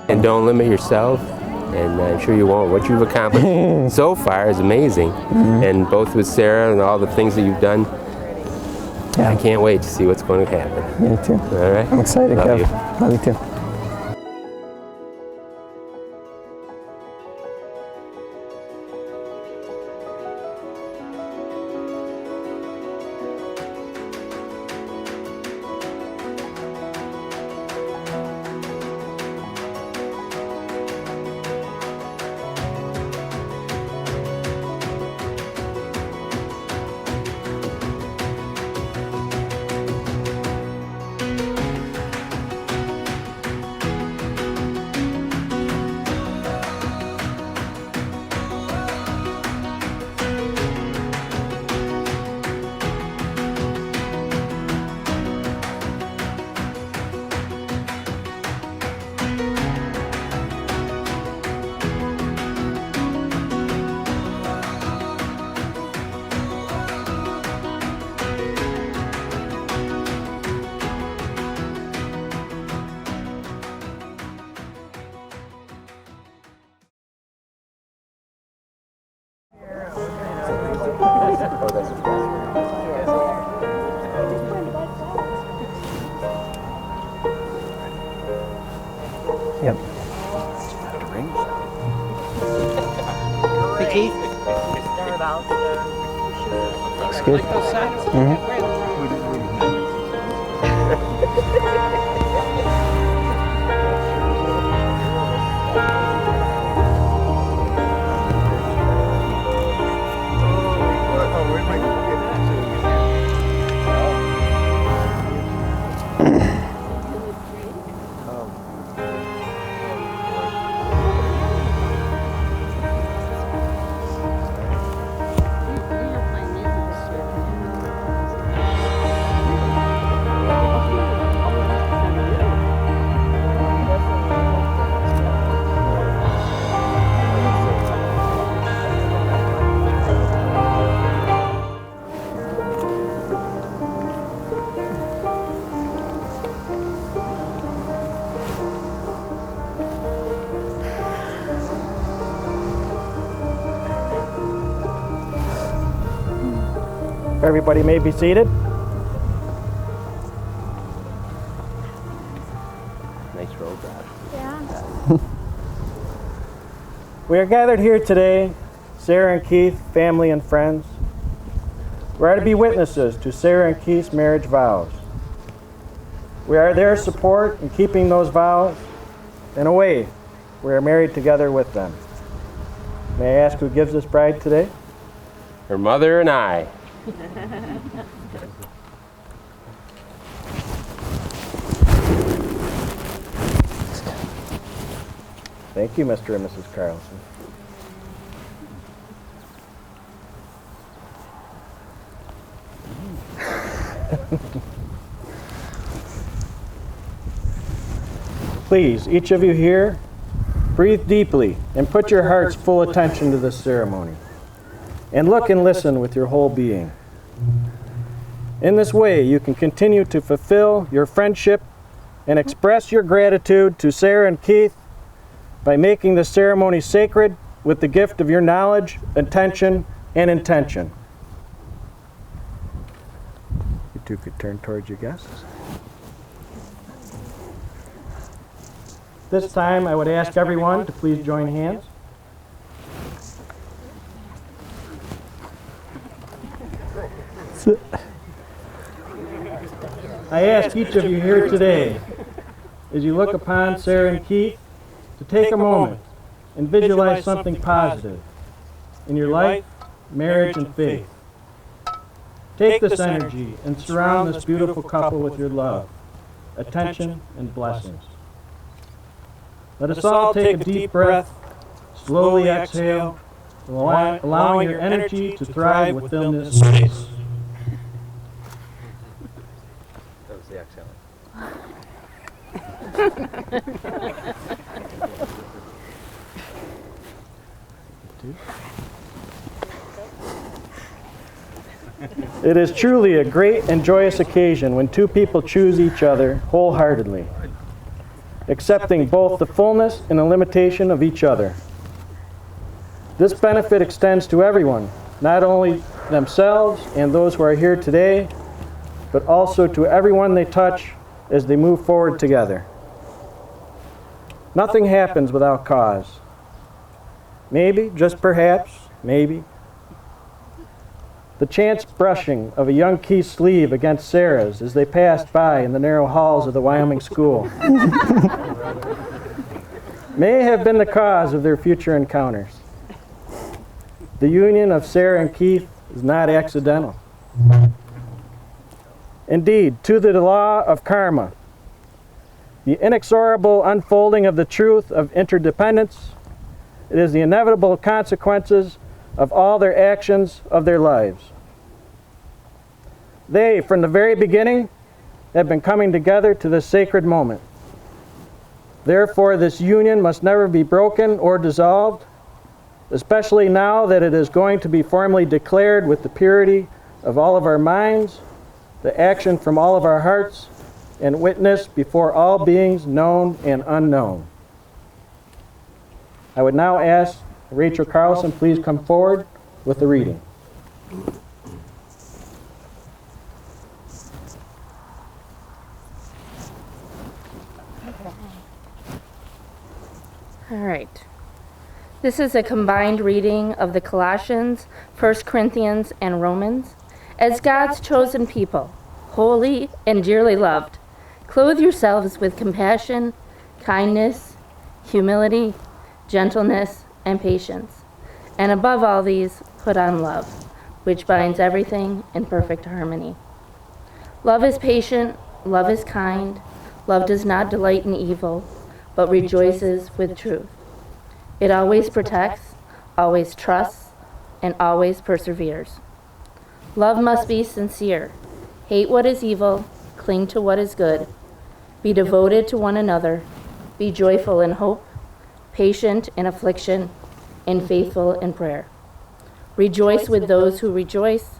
And don't limit yourself, and I'm sure you won't. What you've accomplished so far is amazing. And both with Sarah and all the things that you've done, Yeah. I can't wait to see what's going to happen. Me too. All right? I'm excited, Love Kev. you. Love you too. Yep. Hey, Keith. Looks good. Everybody may be seated. Nice road, Brad. Yeah. We are gathered here today, Sarah and Keith, family and friends. We are to be witnesses to Sarah and Keith's marriage vows. We are their support in keeping those vows. In a way, we are married together with them. May I ask who gives this bride today? Her mother and I. Thank you, Mr. and Mrs. Carlson. Please, each of you here, breathe deeply and put your heart's full attention to this ceremony. And look and listen with your whole being. In this way, you can continue to fulfill your friendship and express your gratitude to Sarah and Keith by making the ceremony sacred with the gift of your knowledge, attention, and intention. You two could turn towards your guests. This time, I would ask everyone to please join hands. I ask each of you here today, as you look upon Sarah and Keith, to take a moment and visualize something positive in your life, marriage, and faith. Take this energy and surround this beautiful couple with your love, attention, and blessings. Let us all take a deep breath, slowly exhale, allowing your energy to thrive within this space. That was the exhale. It is truly a great and joyous occasion when two people choose each other wholeheartedly. accepting both the fullness and the limitation of each other. This benefit extends to everyone, not only themselves and those who are here today, but also to everyone they touch as they move forward together. Nothing happens without cause. Maybe, just perhaps, maybe, the chance brushing of a young Keith's sleeve against Sarah's as they passed by in the narrow halls of the Wyoming school may have been the cause of their future encounters. The union of Sarah and Keith is not accidental. Indeed, to the law of karma, the inexorable unfolding of the truth of interdependence, it is the inevitable consequences of all their actions of their lives. They, from the very beginning, have been coming together to this sacred moment. Therefore, this union must never be broken or dissolved, especially now that it is going to be formally declared with the purity of all of our minds, the action from all of our hearts, and witnessed before all beings known and unknown. I would now ask Rachel Carlson, please come forward with the reading. All right. This is a combined reading of the Colossians, 1 Corinthians, and Romans. As God's chosen people, holy and dearly loved, clothe yourselves with compassion, kindness, humility, gentleness, and patience. And above all these, put on love, which binds everything in perfect harmony. Love is patient, love is kind, love does not delight in evil, but rejoices with truth. It always protects, always trusts, and always perseveres. Love must be sincere. Hate what is evil, cling to what is good. Be devoted to one another. Be joyful in hope, patient in affliction, and faithful in prayer. Rejoice with those who rejoice,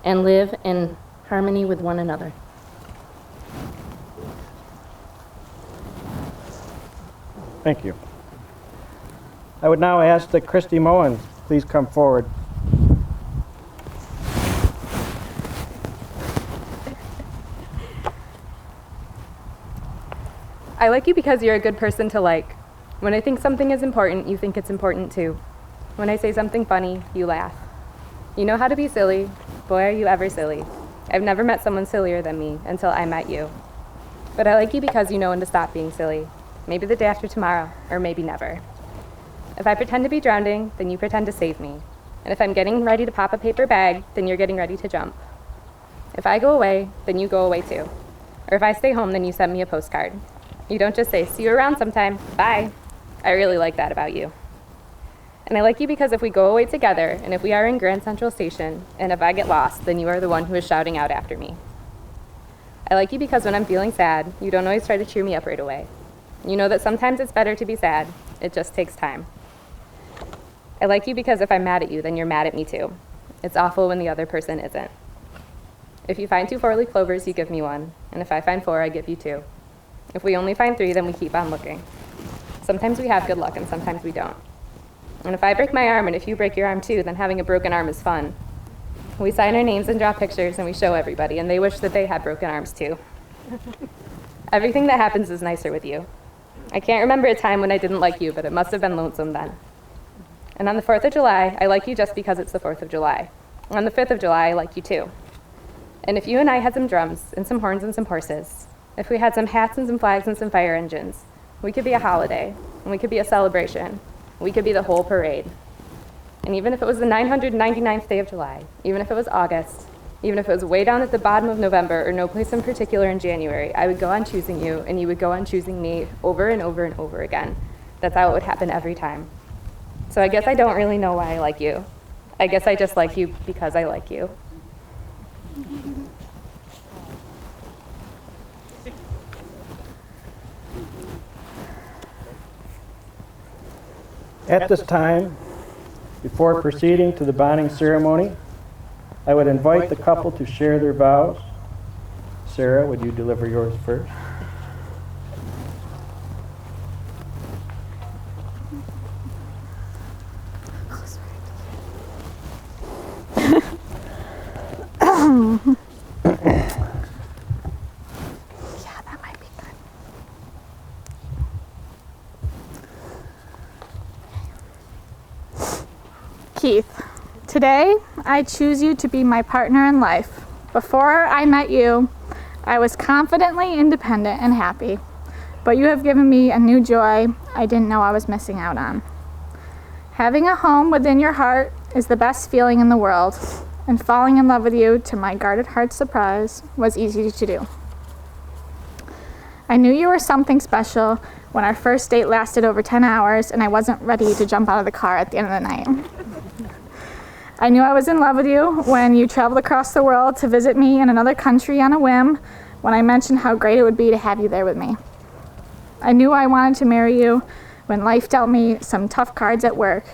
and live in harmony with one another. Thank you. I would now ask that Christy Moen please come forward. I like you because you're a good person to like. When I think something is important, you think it's important too. When I say something funny, you laugh. You know how to be silly. Boy, are you ever silly. I've never met someone sillier than me until I met you. But I like you because you know when to stop being silly. Maybe the day after tomorrow, or maybe never. If I pretend to be drowning, then you pretend to save me. And if I'm getting ready to pop a paper bag, then you're getting ready to jump. If I go away, then you go away too. Or if I stay home, then you send me a postcard. You don't just say, see you around sometime, bye. I really like that about you. And I like you because if we go away together, and if we are in Grand Central Station, and if I get lost, then you are the one who is shouting out after me. I like you because when I'm feeling sad, you don't always try to cheer me up right away. You know that sometimes it's better to be sad. It just takes time. I like you because if I'm mad at you, then you're mad at me too. It's awful when the other person isn't. If you find 2 four-leaf clovers, you give me 1. And if I find 4, I give you 2. If we only find 3, then we keep on looking. Sometimes we have good luck and sometimes we don't. And if I break my arm and if you break your arm too, then having a broken arm is fun. We sign our names and draw pictures and we show everybody, and they wish that they had broken arms too. Everything that happens is nicer with you. I can't remember a time when I didn't like you, but it must have been lonesome then. And on the 4th of July, I like you just because it's the 4th of July. And on the 5th of July, I like you too. And if you and I had some drums and some horns and some horses, if we had some hats and some flags and some fire engines, we could be a holiday, and we could be a celebration. We could be the whole parade. And even if it was the 999th day of July, even if it was August, even if it was way down at the bottom of November or no place in particular in January, I would go on choosing you, and you would go on choosing me over and over and over again. That's how it would happen every time. So I guess I don't really know why I like you. I guess I just like you because I like you. At this time, before proceeding to the bonding ceremony, I would invite the couple to share their vows. Sarah, would you deliver yours first? that might be good. Keith, today I choose you to be my partner in life. Before I met you, I was confidently independent and happy, but you have given me a new joy I didn't know I was missing out on. Having a home within your heart is the best feeling in the world, and falling in love with you, to my guarded heart's surprise, was easy to do. I knew you were something special when our first date lasted over 10 hours and I wasn't ready to jump out of the car at the end of the night. I knew I was in love with you when you traveled across the world to visit me in another country on a whim, when I mentioned how great it would be to have you there with me. I knew I wanted to marry you when life dealt me some tough cards at work,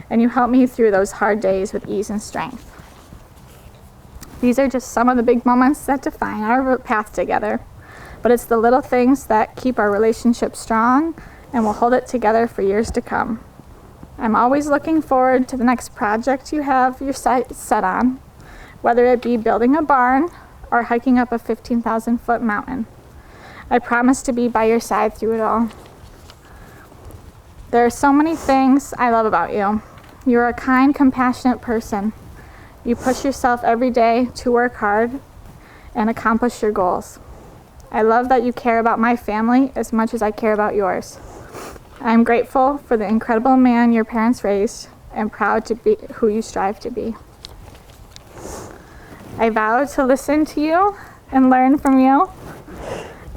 and you helped me through those hard days with ease and strength. These are just some of the big moments that define our path together, but it's the little things that keep our relationship strong and will hold it together for years to come. I'm always looking forward to the next project you have your sights set on, whether it be building a barn or hiking up a 15,000-foot mountain. I promise to be by your side through it all. There are so many things I love about you. You're a kind, compassionate person. You push yourself every day to work hard and accomplish your goals. I love that you care about my family as much as I care about yours. I'm grateful for the incredible man your parents raised and proud to be who you strive to be. I vow to listen to you and learn from you.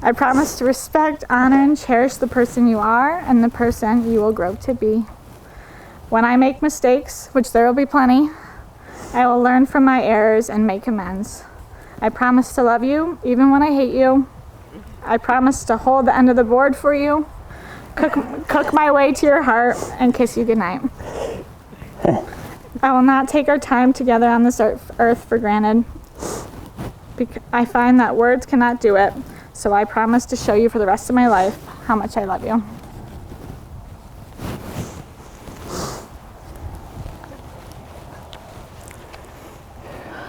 I promise to respect, honor, and cherish the person you are and the person you will grow to be. When I make mistakes, which there will be plenty, I will learn from my errors and make amends. I promise to love you even when I hate you. I promise to hold the end of the board for you, cook my way to your heart, and kiss you goodnight. I will not take our time together on this earth for granted. I find that words cannot do it, so I promise to show you for the rest of my life how much I love you.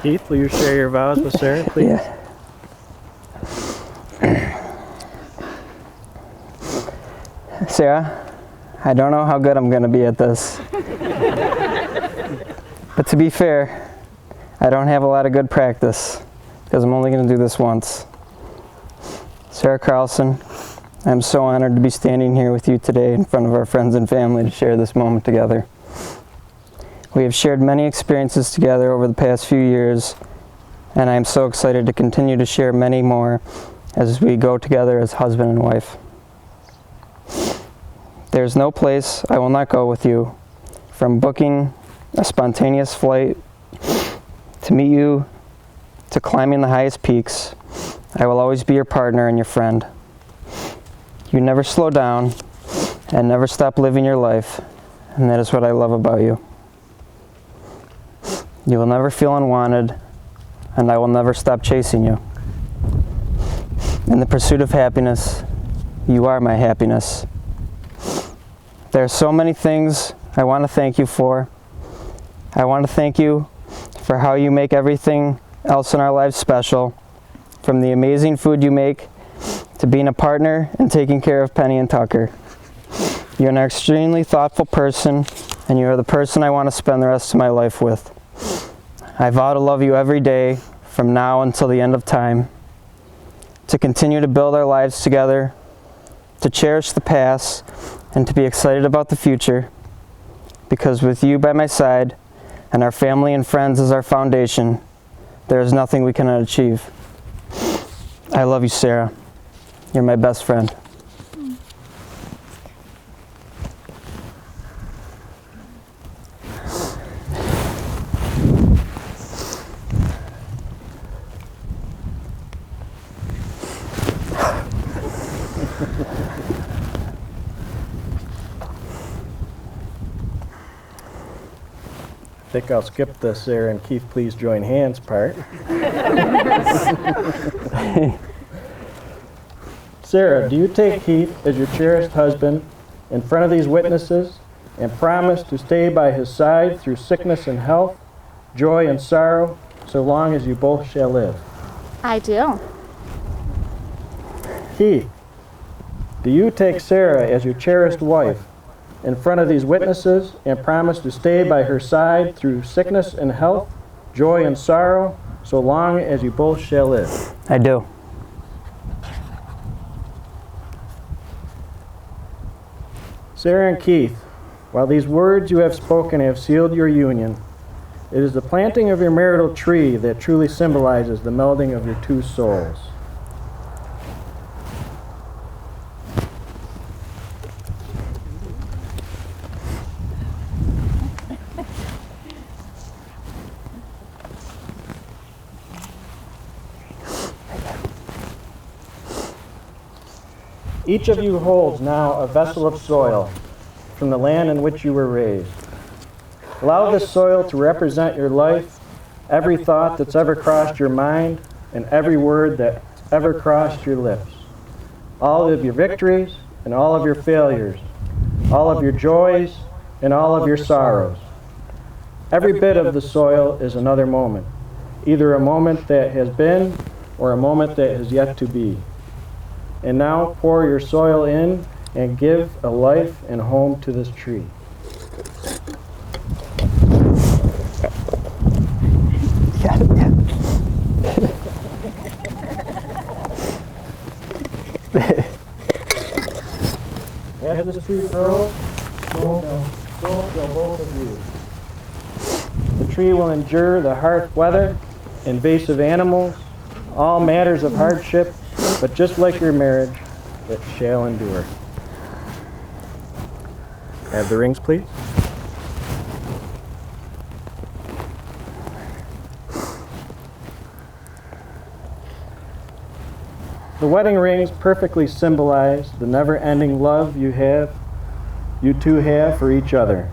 Keith, will you share your vows with Sarah, please? Yeah. Sarah, I don't know how good I'm going to be at this. But to be fair, I don't have a lot of good practice because I'm only going to do this once. Sarah Carlson, I'm so honored to be standing here with you today in front of our friends and family to share this moment together. We have shared many experiences together over the past few years, and I am so excited to continue to share many more as we go together as husband and wife. There is no place I will not go with you, from booking a spontaneous flight to meet you to climbing the highest peaks. I will always be your partner and your friend. You never slow down and never stop living your life, and that is what I love about you. You will never feel unwanted, and I will never stop chasing you. In the pursuit of happiness, you are my happiness. There are so many things I want to thank you for. I want to thank you for how you make everything else in our lives special, from the amazing food you make to being a partner and taking care of Penny and Tucker. You're an extremely thoughtful person, and you are the person I want to spend the rest of my life with. I vow to love you every day from now until the end of time, to continue to build our lives together, to cherish the past, and to be excited about the future, because with you by my side and our family and friends as our foundation, there is nothing we cannot achieve. I love you, Sarah. You're my best friend. I think I'll skip the Sarah and Keith please join hands part. Sarah, do you take Keith as your cherished husband in front of these witnesses and promise to stay by his side through sickness and health, joy and sorrow, so long as you both shall live. I do. Keith, do you take Sarah as your cherished wife in front of these witnesses and promise to stay by her side through sickness and health, joy and sorrow, so long as you both shall live? I do. Sarah and Keith, while these words you have spoken have sealed your union, it is the planting of your marital tree that truly symbolizes the melding of your two souls. Each of you holds now a vessel of soil from the land in which you were raised. Allow this soil to represent your life, every thought that's ever crossed your mind, and every word that ever crossed your lips. All of your victories and all of your failures, all of your joys and all of your sorrows. Every bit of the soil is another moment, either a moment that has been or a moment that is yet to be. And now pour your soil in and give a life and home to this tree. As this tree grows, so shall both of you. The tree will endure the harsh weather, invasive animals, all matters of hardship, but just like your marriage, it shall endure. Have the rings, please. The wedding rings perfectly symbolize the never-ending love you two have for each other.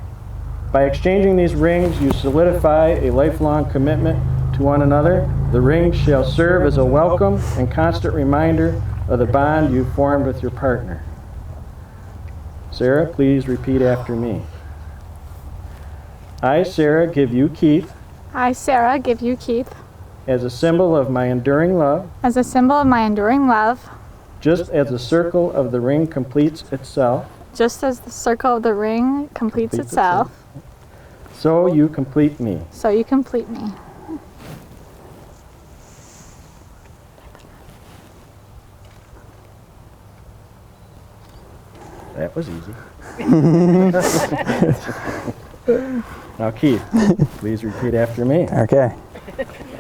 By exchanging these rings, you solidify a lifelong commitment to one another. The rings shall serve as a welcome and constant reminder of the bond you formed with your partner. Sarah, please repeat after me. I, Sarah, give you Keith I, Sarah, give you Keith as a symbol of my enduring love, as a symbol of my enduring love, just as the circle of the ring completes itself. just as the circle of the ring completes itself. So you complete me. So you complete me. That was easy. Now, Keith, please repeat after me. Okay.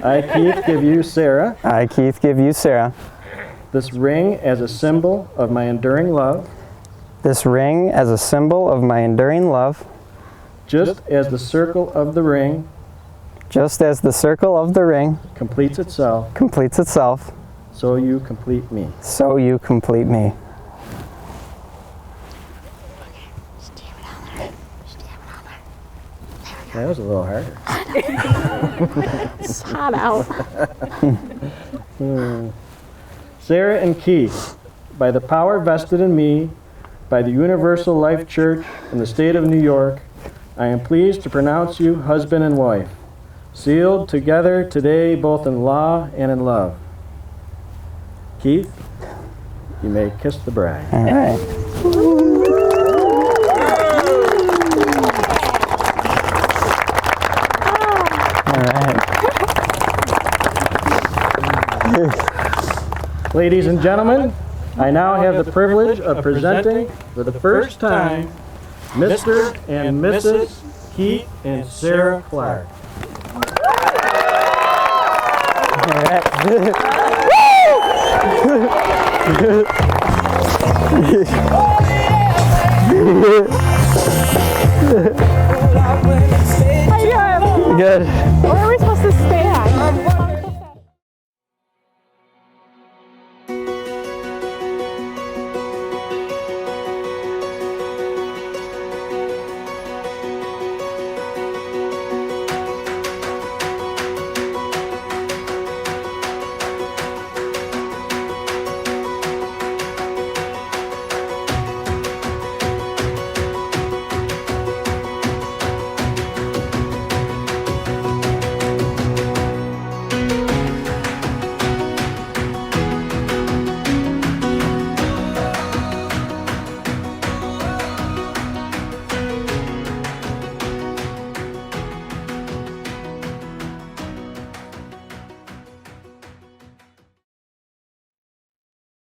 I, Keith, give you Sarah I, Keith, give you Sarah this ring as a symbol of my enduring love, this ring as a symbol of my enduring love, just as the circle of the ring just as the circle of the ring completes itself, completes itself, so you complete me. so you complete me. That was a little harder. It's hot out. Sarah and Keith, by the power vested in me by the Universal Life Church in the state of New York, I am pleased to pronounce you husband and wife, sealed together today both in law and in love. Keith, you may kiss the bride. All right. All right. Ladies and gentlemen, I now have the privilege of presenting for the first time Mr. and Mrs. Keith and Sarah Clark. All right.